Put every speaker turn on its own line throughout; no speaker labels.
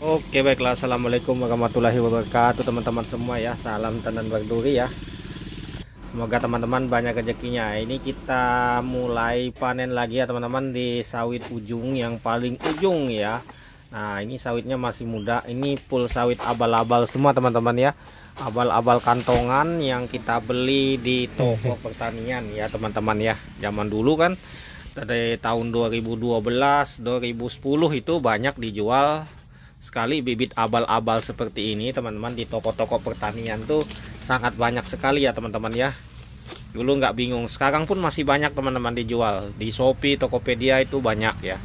Oke, baiklah. Assalamualaikum warahmatullahi wabarakatuh teman-teman semua ya. Salam tandan berduri ya. Semoga teman-teman banyak rezekinya. Ini kita mulai panen lagi ya teman-teman, di sawit ujung yang paling ujung ya. Nah, ini sawitnya masih muda. Ini full sawit abal-abal semua teman-teman ya. Abal-abal kantongan yang kita beli di toko pertanian ya teman-teman ya. Zaman dulu kan dari tahun 2012 2010 itu banyak dijual sekali bibit abal-abal seperti ini teman-teman di toko-toko pertanian tuh sangat banyak sekali ya teman-teman ya. Dulu nggak bingung, sekarang pun masih banyak teman-teman dijual di Shopee, Tokopedia itu banyak ya.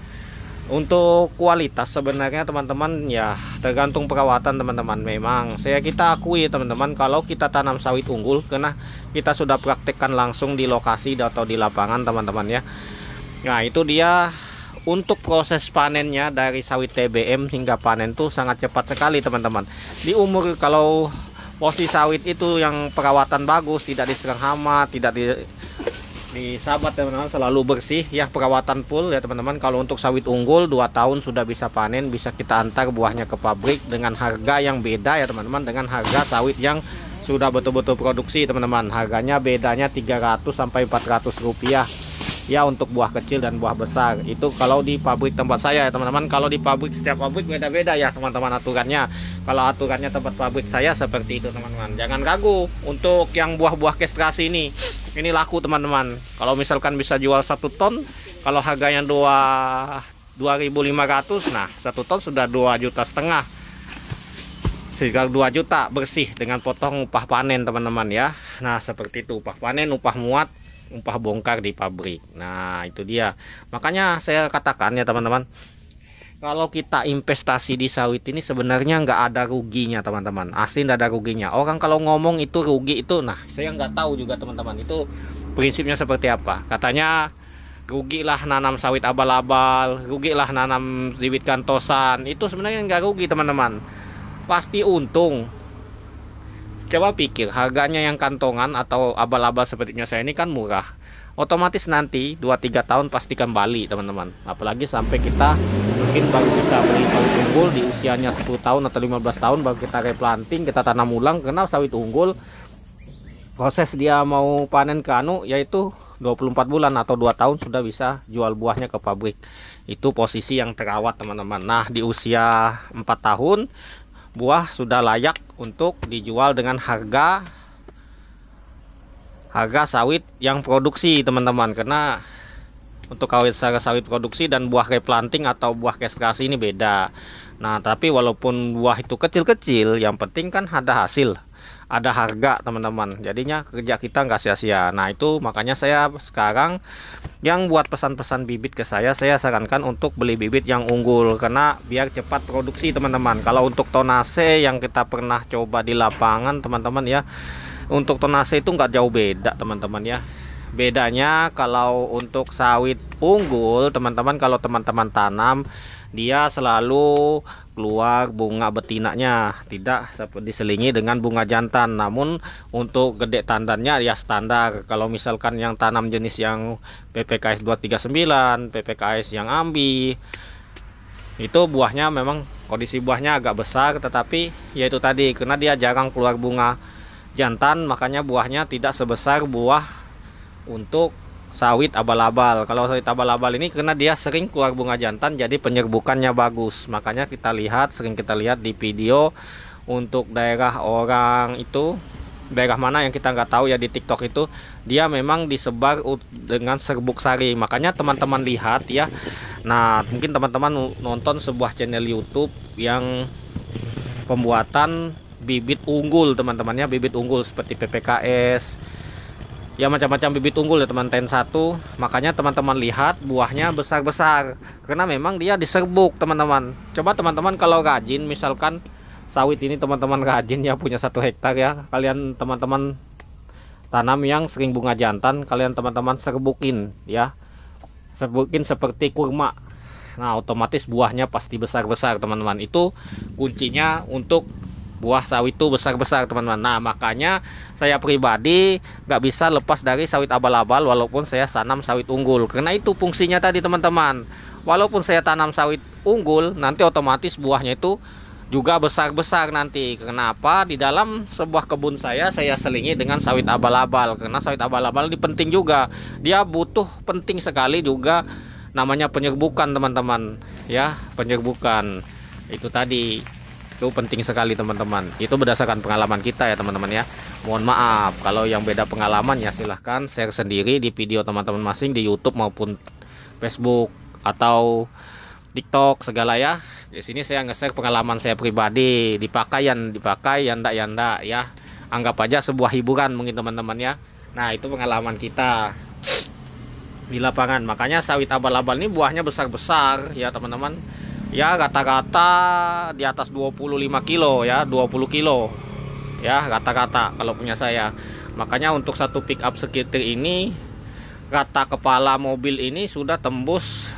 Untuk kualitas sebenarnya teman-teman ya tergantung perawatan teman-teman. Memang kita akui teman-teman, kalau kita tanam sawit unggul karena kita sudah praktekkan langsung di lokasi atau di lapangan teman-teman ya. Nah itu dia, untuk proses panennya dari sawit TBM hingga panen tuh sangat cepat sekali teman-teman. Di umur, kalau posisi sawit itu yang perawatan bagus, tidak diserang hama, tidak disabat teman-teman, selalu bersih ya, perawatan full ya teman-teman. Kalau untuk sawit unggul 2 tahun sudah bisa panen, bisa kita antar buahnya ke pabrik dengan harga yang beda ya teman-teman, dengan harga sawit yang sudah betul-betul produksi teman-teman. Harganya bedanya 300 sampai 400 rupiah ya untuk buah kecil dan buah besar. Itu kalau di pabrik tempat saya ya teman-teman. Kalau di pabrik, setiap pabrik beda-beda ya teman-teman aturannya. Kalau aturannya tempat pabrik saya seperti itu teman-teman. Jangan ragu untuk yang buah-buah kestrasi ini laku teman-teman. Kalau misalkan bisa jual 1 ton, kalau harganya 2.500, nah 1 ton sudah 2,5 juta, sekitar 2 juta bersih dengan potong upah panen teman-teman ya. Nah seperti itu, upah panen, upah muat, upah bongkar di pabrik. Nah itu dia, makanya saya katakan ya teman-teman, kalau kita investasi di sawit ini sebenarnya nggak ada ruginya teman-teman. Asli nggak ada ruginya. Orang kalau ngomong itu rugi itu, nah saya nggak tahu juga teman-teman itu prinsipnya seperti apa. Katanya rugilah nanam sawit abal-abal, rugilah nanam bibit kantosan. Itu sebenarnya nggak rugi teman-teman, pasti untung. Coba pikir, harganya yang kantongan atau abal-abal sepertinya saya ini kan murah, otomatis nanti 2-3 tahun pasti kembali teman-teman. Apalagi sampai kita mungkin baru bisa beli sawit unggul di usianya 10 tahun atau 15 tahun baru kita replanting, kita tanam ulang. Karena sawit unggul proses dia mau panen ke yaitu 24 bulan atau 2 tahun sudah bisa jual buahnya ke pabrik. Itu posisi yang terawat teman-teman. Nah di usia 4 tahun buah sudah layak untuk dijual dengan harga sawit yang produksi teman-teman. Karena untuk sawit produksi dan buah replanting atau buah kestrasi ini beda. Nah tapi walaupun buah itu kecil-kecil, yang penting kan ada hasil, ada harga teman-teman. Jadinya kerja kita nggak sia-sia. Nah itu makanya saya sekarang yang buat pesan-pesan bibit ke saya sarankan untuk beli bibit yang unggul, karena biar cepat produksi teman-teman. Kalau untuk tonase yang kita pernah coba di lapangan teman-teman ya, untuk tonase itu nggak jauh beda teman-teman ya. Bedanya kalau untuk sawit unggul teman-teman, kalau teman-teman tanam dia selalu keluar bunga betinanya, tidak diselingi dengan bunga jantan. Namun untuk gede tandannya ya standar. Kalau misalkan yang tanam jenis yang PPKS 239, PPKS yang ambi, itu buahnya memang kondisi buahnya agak besar, tetapi yaitu tadi karena dia jarang keluar bunga jantan, makanya buahnya tidak sebesar buah untuk sawit abal-abal. Kalau sawit abal-abal ini karena dia sering keluar bunga jantan, jadi penyerbukannya bagus. Makanya sering kita lihat di video untuk daerah orang itu, daerah mana yang kita nggak tahu ya, di TikTok itu dia memang disebar dengan serbuk sari. Makanya teman-teman lihat ya. Nah mungkin teman-teman nonton sebuah channel YouTube yang pembuatan bibit unggul teman-temannya, bibit unggul seperti PPKS ya, macam-macam bibit unggul ya teman, ten 1. Makanya teman-teman lihat buahnya besar-besar karena memang dia diserbuk teman-teman. Coba teman-teman kalau rajin, misalkan sawit ini teman-teman rajin ya, punya 1 hektar ya, kalian teman-teman tanam yang sering bunga jantan, kalian teman-teman serbukin ya, serbukin seperti kurma. Nah otomatis buahnya pasti besar-besar teman-teman. Itu kuncinya untuk buah sawit itu besar-besar teman-teman. Nah makanya saya pribadi nggak bisa lepas dari sawit abal-abal walaupun saya tanam sawit unggul, karena itu fungsinya tadi teman-teman. Walaupun saya tanam sawit unggul, nanti otomatis buahnya itu juga besar-besar nanti. Kenapa? Di dalam sebuah kebun saya selingi dengan sawit abal-abal, karena sawit abal-abal ini penting juga, dia butuh penting sekali juga namanya penyerbukan teman-teman ya. Penyerbukan itu tadi itu penting sekali teman-teman, itu berdasarkan pengalaman kita ya teman-teman ya. Mohon maaf kalau yang beda pengalaman ya, silahkan share sendiri di video teman-teman masing di YouTube maupun Facebook atau TikTok segala ya. Di sini saya nge-share pengalaman saya pribadi, dipakai yang ndak ya. Anggap aja sebuah hiburan mungkin teman-teman ya. Nah, itu pengalaman kita di lapangan. Makanya sawit abal-abal ini buahnya besar-besar ya teman-teman. Ya rata-rata di atas 25 kilo ya, 20 kilo ya rata-rata kalau punya saya. Makanya untuk satu pick up sekitar ini, rata kepala mobil ini sudah tembus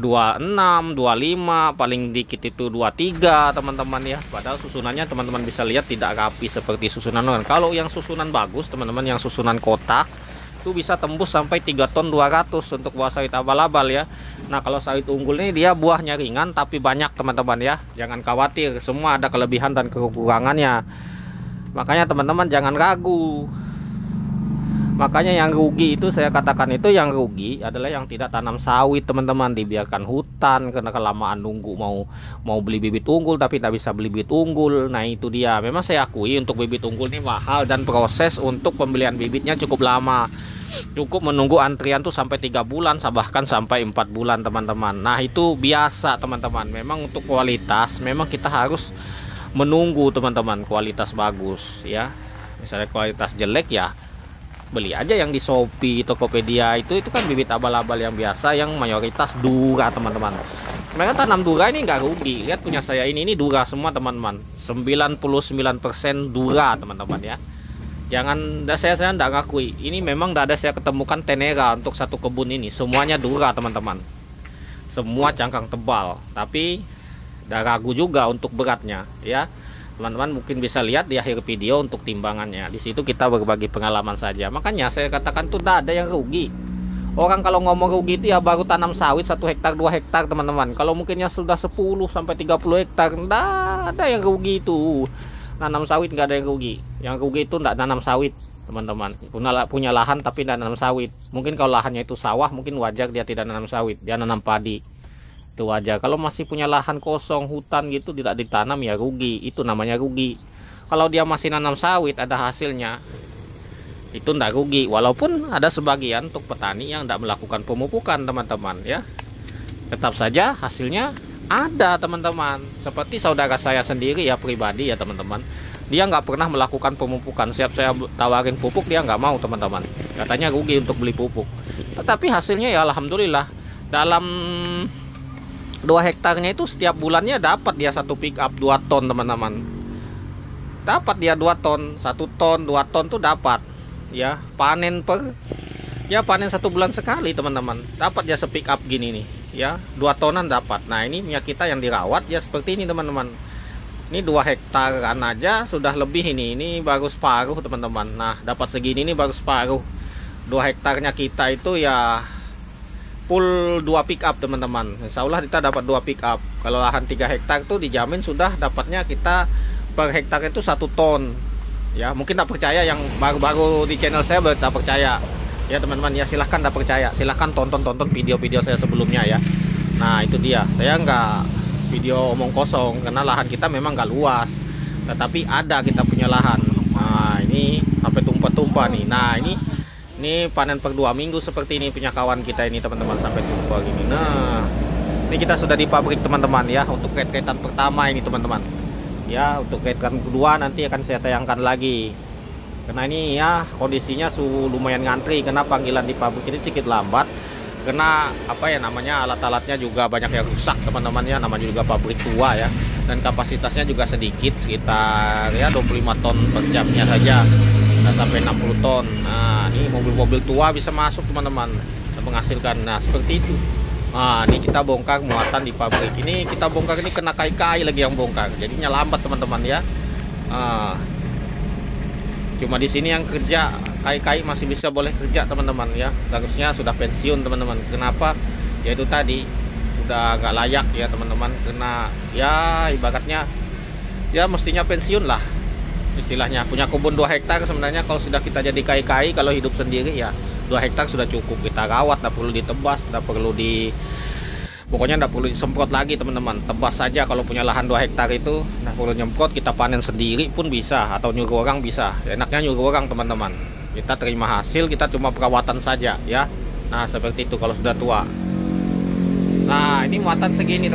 26, 25, paling dikit itu 23 teman-teman ya. Padahal susunannya teman-teman bisa lihat tidak rapi seperti susunan orang. Kalau yang susunan bagus teman-teman, yang susunan kotak itu bisa tembus sampai 3 ton 200 untuk buah sawit abal-abal ya. Nah, kalau sawit unggul ini dia buahnya ringan tapi banyak teman-teman ya. Jangan khawatir, semua ada kelebihan dan kekurangannya. Makanya teman-teman jangan ragu. Makanya yang rugi itu saya katakan, itu yang rugi adalah yang tidak tanam sawit teman-teman, dibiarkan hutan karena kelamaan nunggu mau beli bibit unggul tapi tidak bisa beli bibit unggul. Nah itu dia, memang saya akui untuk bibit unggul ini mahal dan proses untuk pembelian bibitnya cukup lama, cukup menunggu antrian tuh sampai 3 bulan bahkan sampai 4 bulan teman-teman. Nah itu biasa teman-teman, memang untuk kualitas memang kita harus menunggu teman-teman, kualitas bagus ya. Misalnya kualitas jelek ya beli aja yang di Shopee, Tokopedia, itu kan bibit abal-abal yang biasa yang mayoritas dura teman-teman. Mereka tanam dura ini nggak rugi. Lihat punya saya ini dura semua teman-teman, 99% dura teman-teman ya. Jangan, saya nggak ngakui ini, memang tidak ada saya ketemukan tenera untuk satu kebun ini, semuanya dura teman-teman, semua cangkang tebal. Tapi tidak ragu juga untuk beratnya ya. Teman-teman mungkin bisa lihat di akhir video untuk timbangannya. Di situ kita berbagi pengalaman saja. Makanya saya katakan tuh tidak ada yang rugi. Orang kalau ngomong rugi itu ya baru tanam sawit 1 hektar 2 hektar teman-teman. Kalau mungkinnya sudah 10 sampai 30 hektar, tidak ada yang rugi itu. Nanam sawit nggak ada yang rugi. Yang rugi itu tidak nanam sawit teman-teman. Punya lahan tapi tidak nanam sawit. Mungkin kalau lahannya itu sawah mungkin wajar dia tidak nanam sawit, dia nanam padi. Itu aja. Kalau masih punya lahan kosong, hutan gitu tidak ditanam ya rugi, itu namanya rugi. Kalau dia masih nanam sawit ada hasilnya, itu tidak rugi. Walaupun ada sebagian untuk petani yang tidak melakukan pemupukan teman-teman ya, tetap saja hasilnya ada teman-teman. Seperti saudara saya sendiri ya, pribadi ya teman-teman, dia nggak pernah melakukan pemupukan. Siap saya tawarin pupuk dia nggak mau teman-teman, katanya rugi untuk beli pupuk. Tetapi hasilnya ya alhamdulillah, dalam 2 hektarnya itu setiap bulannya dapat dia satu pick up 2 ton teman-teman. Dapat dia 2 ton, 1 ton, 2 ton tuh dapat ya. Panen panen 1 bulan sekali teman-teman. Dapat dia sepick up gini nih ya, 2 tonan dapat. Nah ini minyak kita yang dirawat ya seperti ini teman-teman. Ini 2 hektaran aja sudah lebih ini. Ini baru separuh teman-teman. Nah dapat segini ini baru separuh. 2 hektarnya kita itu ya full 2 pick up teman-teman. Insya Allah kita dapat 2 pick up. Kalau lahan 3 hektar tuh dijamin sudah dapatnya kita per hektar itu 1 ton ya. Mungkin tak percaya yang baru-baru di channel saya, baru tak percaya ya teman-teman ya. Silahkan tak percaya, silahkan tonton video-video saya sebelumnya ya. Nah itu dia, saya nggak video omong kosong karena lahan kita memang nggak luas, tetapi ada kita punya lahan. Nah ini sampai tumpah-tumpah nih. Nah ini panen per 2 minggu seperti ini punya kawan kita ini teman-teman, sampai tumpah gini. Nah ini kita sudah di pabrik teman-teman ya, untuk ret-retan pertama ini teman-teman ya. Untuk ret-retan kedua nanti akan saya tayangkan lagi, karena ini ya kondisinya lumayan ngantri, karena panggilan di pabrik ini sedikit lambat karena apa ya namanya, alat-alatnya juga banyak yang rusak teman-teman ya. Namanya juga pabrik tua ya, dan kapasitasnya juga sedikit, sekitar ya 25 ton per jamnya saja, sampai 60 ton. Nah ini mobil-mobil tua bisa masuk teman-teman, menghasilkan. Nah seperti itu. Nah ini kita bongkar muatan di pabrik ini, kita bongkar ini kena kai-kai lagi yang bongkar, jadinya lambat teman-teman ya. Cuma di sini yang kerja kai-kai masih bisa boleh kerja teman-teman ya, seharusnya sudah pensiun teman-teman. Kenapa? Ya itu tadi udah gak layak ya teman-teman, karena ya ibaratnya ya mestinya pensiun lah istilahnya. Punya kebun 2 hektar sebenarnya kalau sudah kita jadi kai-kai, kalau hidup sendiri ya 2 hektar sudah cukup kita rawat, tidak perlu ditebas, tidak perlu pokoknya tidak perlu disemprot lagi teman-teman. Tebas saja kalau punya lahan 2 hektar itu, nah perlu nyemprot, kita panen sendiri pun bisa, atau nyuruh orang bisa. Enaknya nyuruh orang teman-teman, kita terima hasil, kita cuma perawatan saja ya. Nah seperti itu kalau sudah tua. Nah ini muatan segini teman-teman.